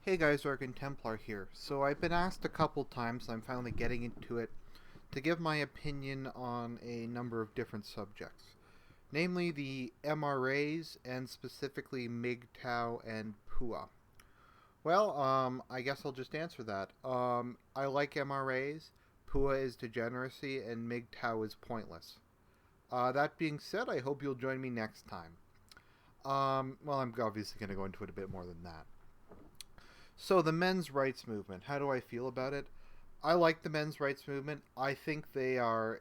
Hey guys, Argent Templar here. So I've been asked a couple times, I'm finally getting into it, to give my opinion on a number of different subjects. Namely the MRAs and specifically MGTOW and PUA. Well, I guess I'll just answer that. I like MRAs, PUA is degeneracy, and MGTOW is pointless. That being said, I hope you'll join me next time. Well, I'm obviously going to go into it a bit more than that. So the men's rights movement, how do I feel about it? I like the men's rights movement. I think they're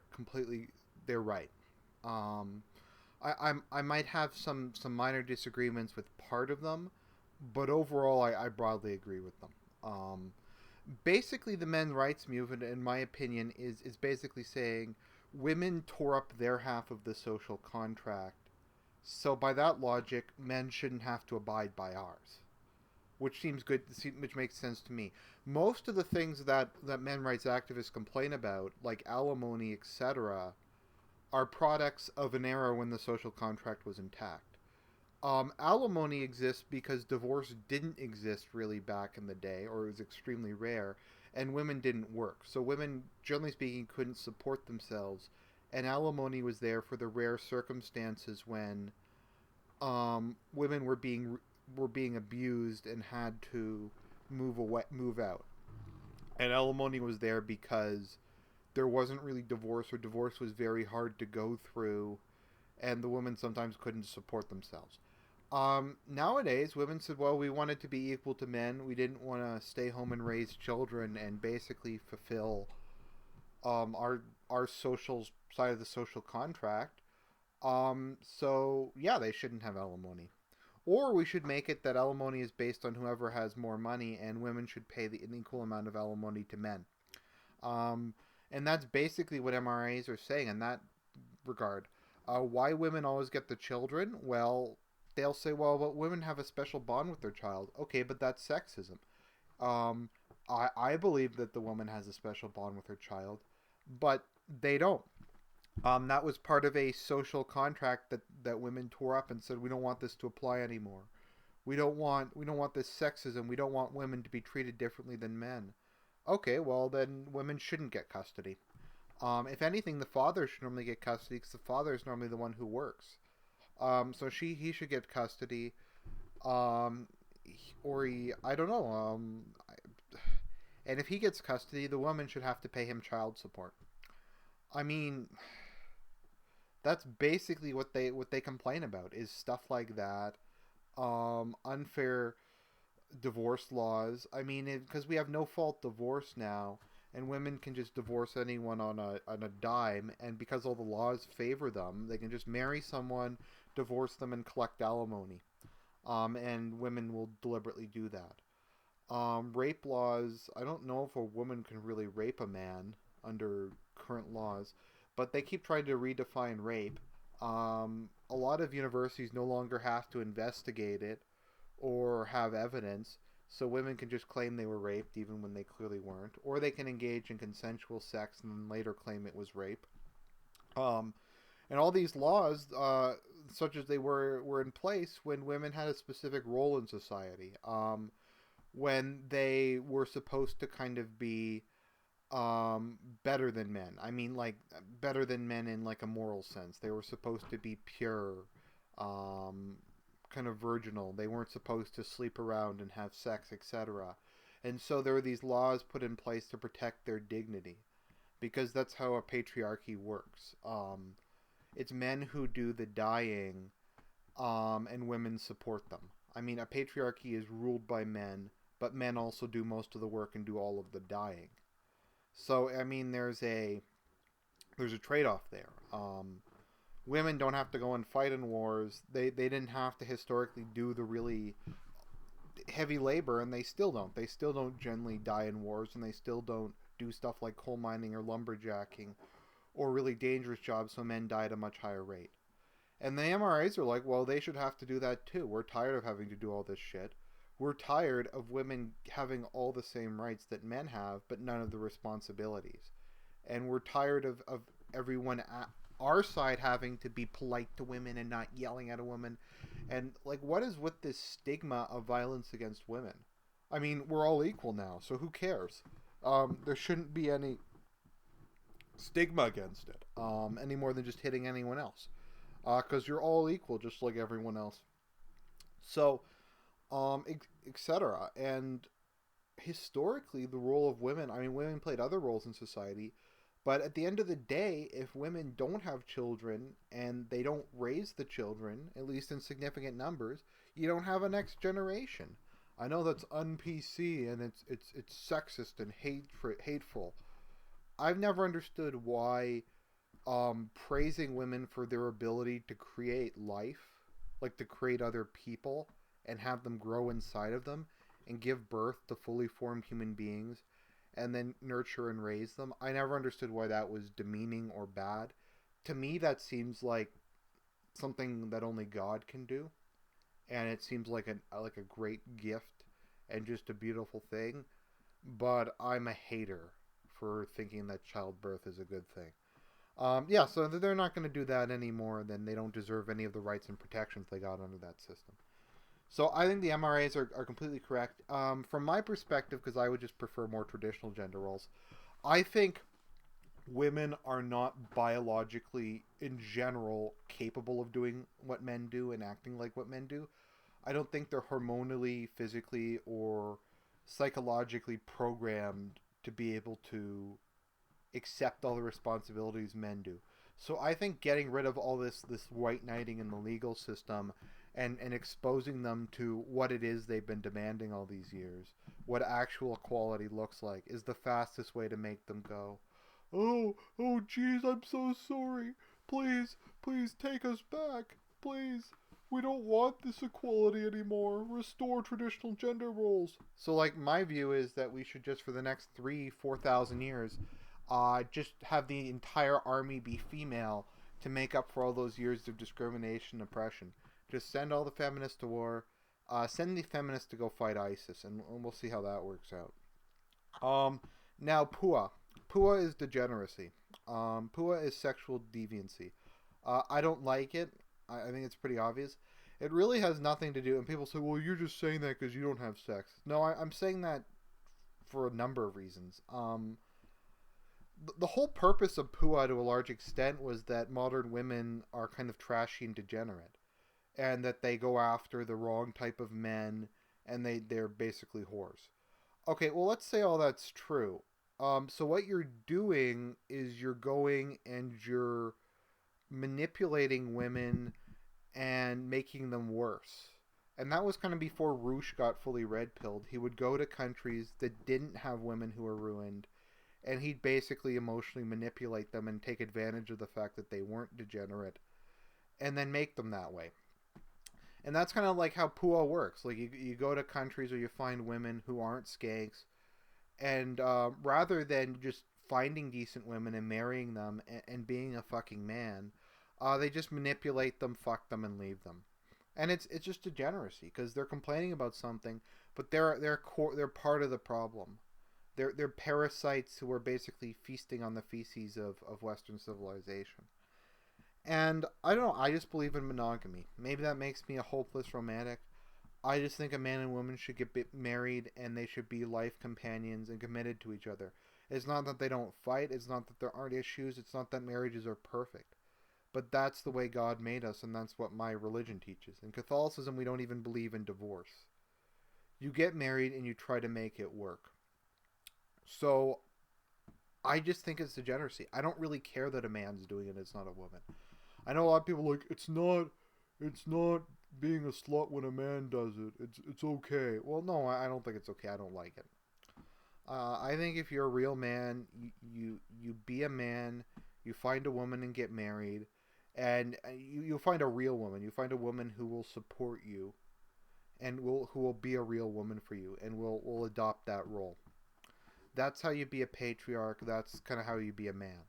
right. Um, I might have some minor disagreements with part of them, but overall I broadly agree with them. Basically, the men's rights movement, in my opinion, is basically saying women tore up their half of the social contract. So by that logic, men shouldn't have to abide by ours, which seems good, which makes sense to me. Most of the things that men rights activists complain about, like alimony, etc., are products of an era when the social contract was intact. Alimony exists because divorce didn't exist really back in the day, or it was extremely rare, and women didn't work. So women, generally speaking, couldn't support themselves, and alimony was there for the rare circumstances when women were being abused and had to move out. And alimony was there because there wasn't really divorce, or divorce was very hard to go through, and the women sometimes couldn't support themselves. Nowadays, women said, well, we wanted to be equal to men. We didn't want to stay home and raise children and basically fulfill our social side of the social contract. So yeah, they shouldn't have alimony. Or we should make it that alimony is based on whoever has more money, and women should pay an equal amount of alimony to men. Um, and that's basically what MRAs are saying in that regard. Why women always get the children? Well, they'll say, well, but women have a special bond with their child. Okay, but that's sexism. Um, I believe that the woman has a special bond with her child, but they don't. That was part of a social contract that women tore up and said we don't want this to apply anymore. We don't want this sexism. We don't want women to be treated differently than men. Okay, well then women shouldn't get custody. If anything, the father should normally get custody because the father is normally the one who works. So he should get custody. Um, or he I don't know. And if he gets custody, the woman should have to pay him child support. I mean, that's basically what they complain about is stuff like that. Unfair divorce laws. I mean, because we have no fault divorce now, and women can just divorce anyone on a dime, and because all the laws favor them, they can just marry someone, divorce them, and collect alimony. And women will deliberately do that. Rape laws. I don't know if a woman can really rape a man under current laws, but they keep trying to redefine rape. A lot of universities no longer have to investigate it or have evidence, so women can just claim they were raped even when they clearly weren't, or they can engage in consensual sex and then later claim it was rape. Um, and all these laws, such as they were in place when women had a specific role in society, when they were supposed to kind of be better than men. I mean, like better than men in like a moral sense. They were supposed to be pure, um, kind of virginal. They weren't supposed to sleep around and have sex, etc. And so there were these laws put in place to protect their dignity, because that's how a patriarchy works. It's men who do the dying, and women support them. I mean, a patriarchy is ruled by men, but men also do most of the work and do all of the dying. So I mean, there's a trade off there. Women don't have to go and fight in wars. They didn't have to historically do the really heavy labor, and they still don't. They still don't generally die in wars, and they still don't do stuff like coal mining or lumberjacking or really dangerous jobs, so men die at a much higher rate. And the MRAs are like, well, they should have to do that too. We're tired of having to do all this shit. We're tired of women having all the same rights that men have, but none of the responsibilities. And we're tired of everyone at our side having to be polite to women and not yelling at a woman. And, like, what is with this stigma of violence against women? I mean, we're all equal now, so who cares? There shouldn't be any stigma against it, any more than just hitting anyone else, because you're all equal, just like everyone else. So, etc. And historically, the role of women, I mean, women played other roles in society, but at the end of the day, if women don't have children and they don't raise the children, at least in significant numbers, you don't have a next generation. I know that's un-PC and it's sexist and hateful. I've never understood why praising women for their ability to create life, like to create other people and have them grow inside of them and give birth to fully formed human beings and then nurture and raise them. I never understood why that was demeaning or bad. To me, that seems like something that only God can do, and it seems like a great gift and just a beautiful thing. But I'm a hater for thinking that childbirth is a good thing. Yeah, so they're not going to do that anymore. Then they don't deserve any of the rights and protections they got under that system. So I think the MRAs are completely correct. From my perspective, because I would just prefer more traditional gender roles, I think women are not biologically, in general, capable of doing what men do and acting like what men do. I don't think they're hormonally, physically, or psychologically programmed to be able to accept all the responsibilities men do. So I think getting rid of all this white knighting in the legal system and exposing them to what it is they've been demanding all these years, what actual equality looks like, is the fastest way to make them go, oh, geez, I'm so sorry. Please take us back. Please. We don't want this equality anymore. Restore traditional gender roles. So, like, my view is that we should just, for the next 4,000 years, just have the entire army be female to make up for all those years of discrimination and oppression. Just send all the feminists to war. Send the feminists to go fight ISIS, and we'll see how that works out. Now, PUA. PUA is degeneracy. PUA is sexual deviancy. I don't like it. I think it's pretty obvious. It really has nothing to do, and people say, well, you're just saying that because you don't have sex. No, I'm saying that for a number of reasons. The whole purpose of PUA to a large extent was that modern women are kind of trashy and degenerate, and that they go after the wrong type of men, and they're basically whores. Okay, well, let's say all that's true. So what you're doing is you're going and you're manipulating women and making them worse. And that was kind of before Roosh got fully red pilled. He would go to countries that didn't have women who were ruined, and he'd basically emotionally manipulate them and take advantage of the fact that they weren't degenerate, and then make them that way. And that's kind of like how PUA works. Like, you go to countries where you find women who aren't skanks, and rather than just finding decent women and marrying them and being a fucking man, they just manipulate them, fuck them, and leave them. And it's just degeneracy because they're complaining about something, but they're part of the problem. They're parasites who are basically feasting on the feces of Western civilization. And I don't know, I just believe in monogamy. Maybe that makes me a hopeless romantic. I just think a man and woman should get married and they should be life companions and committed to each other. It's not that they don't fight, it's not that there aren't issues, it's not that marriages are perfect. But that's the way God made us, and that's what my religion teaches. In Catholicism, we don't even believe in divorce. You get married and you try to make it work. So I just think it's degeneracy. I don't really care that a man's doing it, it's not a woman. I know a lot of people are like, it's not being a slut when a man does it. It's okay. Well, no, I don't think it's okay. I don't like it. I think if you're a real man, you be a man, you find a woman and get married, and you find a real woman. You find a woman who will support you, and who will be a real woman for you, and will adopt that role. That's how you be a patriarch. That's kind of how you be a man.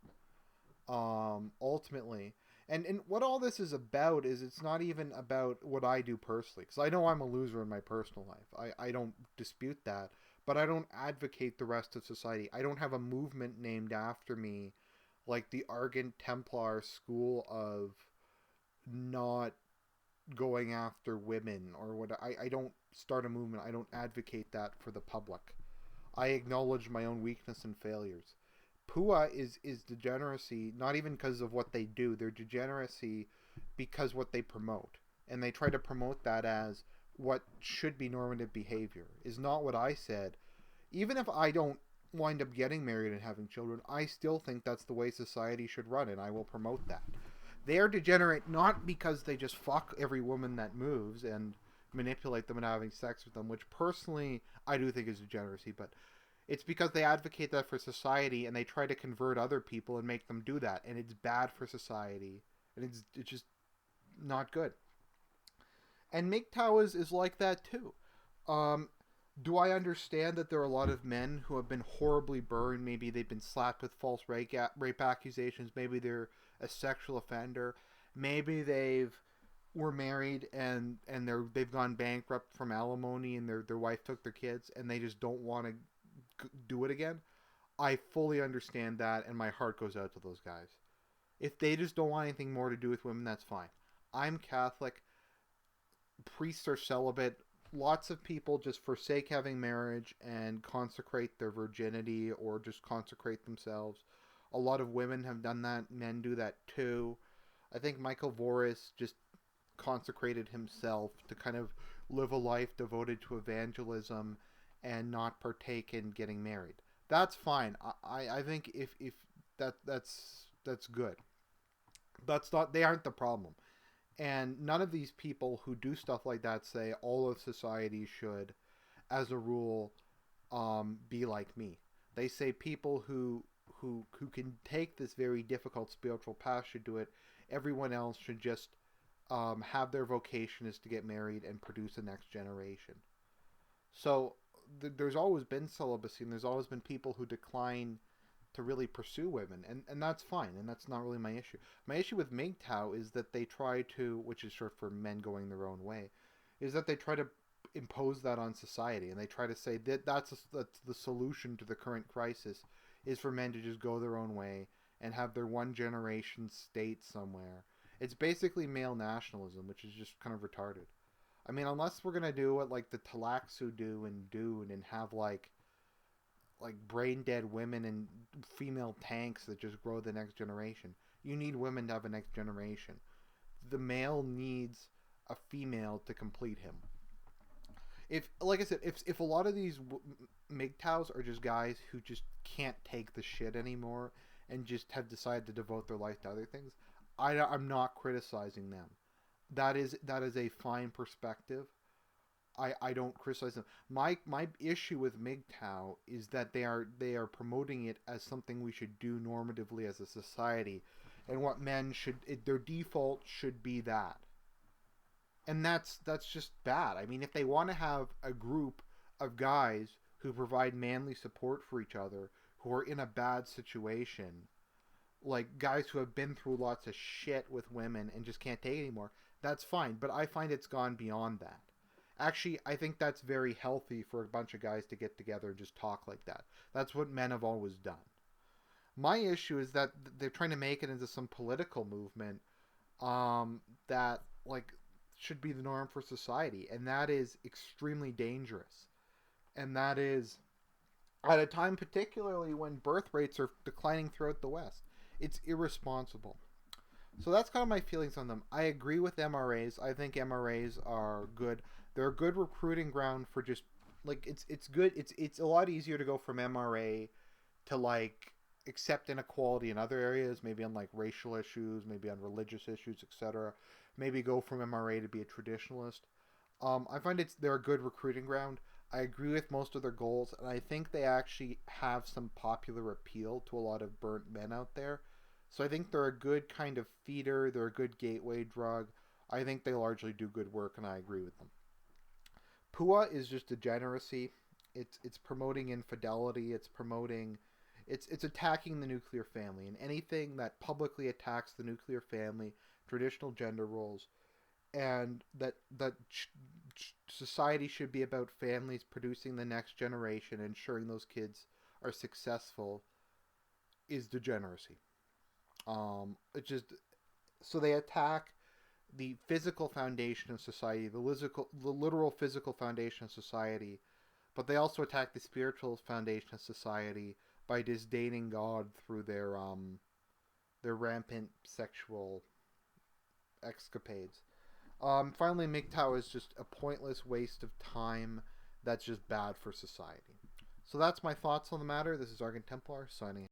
Ultimately, and what all this is about is it's not even about what I do personally, because I know I'm a loser in my personal life. I don't dispute that, but I don't advocate the rest of society. I don't have a movement named after me, like the Argent Templar school of not going after women or what. I don't start a movement. I don't advocate that for the public. I acknowledge my own weakness and failures. PUA is degeneracy, not even because of what they do. They're degeneracy because what they promote. And they try to promote that as what should be normative behavior. Is not what I said. Even if I don't wind up getting married and having children, I still think that's the way society should run, and I will promote that. They are degenerate not because they just fuck every woman that moves and manipulate them and having sex with them, which personally I do think is degeneracy, but it's because they advocate that for society and they try to convert other people and make them do that, and it's bad for society, and it's just not good. And MGTOW is like that too. Um, do I understand that there are a lot of men who have been horribly burned? Maybe they've been slapped with false rape accusations. Maybe they're a sexual offender. Maybe they've were married and they've gone bankrupt from alimony and their wife took their kids and they just don't want to do it again. I fully understand that, and my heart goes out to those guys. If they just don't want anything more to do with women, that's fine. I'm Catholic. Priests are celibate. Lots of people just forsake having marriage and consecrate their virginity or just consecrate themselves. A lot of women have done that. Men do that too. I think Michael Voris just consecrated himself to kind of live a life devoted to evangelism and not partake in getting married. That's fine. I think if that's good. That's not, they aren't the problem. And none of these people who do stuff like that say all of society should, as a rule, be like me. They say people who can take this very difficult spiritual path should do it. Everyone else should just have their vocation is to get married and produce the next generation. So there's always been celibacy, and there's always been people who decline to really pursue women, and that's fine, and that's not really my issue. My issue with MGTOW is that they try to, which is short for men going their own way, is that they try to impose that on society, and they try to say that that's the solution to the current crisis, is for men to just go their own way and have their one generation state somewhere. It's basically male nationalism, which is just kind of retarded. I mean, unless we're gonna do what like the Talaxu do in Dune and have like brain dead women and female tanks that just grow the next generation. You need women to have a next generation. The male needs a female to complete him. If, like I said, if a lot of these MGTOWs are just guys who just can't take the shit anymore and just have decided to devote their life to other things, I'm not criticizing them. That is a fine perspective. I don't criticize them. My issue with MGTOW is that they are promoting it as something we should do normatively as a society, and what men should their default should be that, and that's just bad. I mean, if they want to have a group of guys who provide manly support for each other who are in a bad situation, like guys who have been through lots of shit with women and just can't take it anymore, that's fine. But I find it's gone beyond that. Actually, I think that's very healthy for a bunch of guys to get together and just talk like that. That's what men have always done. My issue is that they're trying to make it into some political movement that like should be the norm for society, and that is extremely dangerous. And that is at a time particularly when birth rates are declining throughout the West. It's irresponsible. So that's kind of my feelings on them. I agree with MRAs. I think MRAs are good. They're a good recruiting ground for just like it's good. It's a lot easier to go from MRA to like accept inequality in other areas, maybe on like racial issues, maybe on religious issues, etc. Maybe go from MRA to be a traditionalist. I find they're a good recruiting ground. I agree with most of their goals, and I think they actually have some popular appeal to a lot of burnt men out there. So I think they're a good kind of feeder. They're a good gateway drug. I think they largely do good work, and I agree with them. PUA is just degeneracy. It's promoting infidelity. It's attacking the nuclear family, and anything that publicly attacks the nuclear family, traditional gender roles, and that society should be about families producing the next generation, ensuring those kids are successful, is degeneracy. It just so they attack the physical foundation of society, the literal physical foundation of society, but they also attack the spiritual foundation of society by disdaining God through their rampant sexual escapades. Finally, MGTOW is just a pointless waste of time that's just bad for society. So that's my thoughts on the matter. This is Argent Templar signing